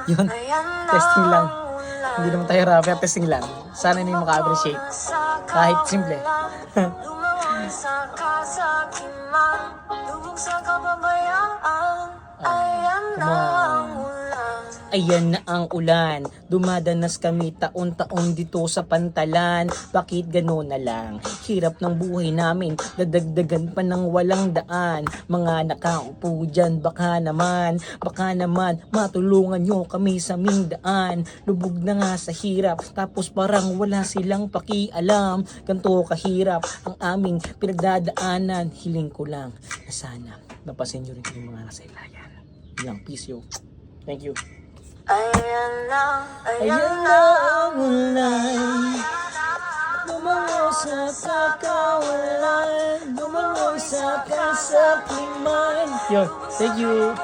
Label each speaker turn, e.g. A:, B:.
A: Yun, testing lang. Hindi naman tayo rapper, testing lang. Sana hindi maka-appreciate. Kahit simple. Come on. Ayan na ang ulan, dumadanas kami taon-taon dito sa pantalan. Bakit gano'n na lang? Hirap ng buhay namin, dadagdagan pa ng walang daan. Mga nakaupo dyan, baka naman matulungan nyo kami sa aming daan. Lubog na nga sa hirap, tapos parang wala silang pakialam. Ganto kahirap ang aming pinagdadaanan. Hiling ko lang na sana napasin nyo rin yung mga kasaylayan. Ilang peace yo. Thank you. Ayan na ang ulan, dumango sa kakawalan, dumango sa kasakiman. Yo, thank you.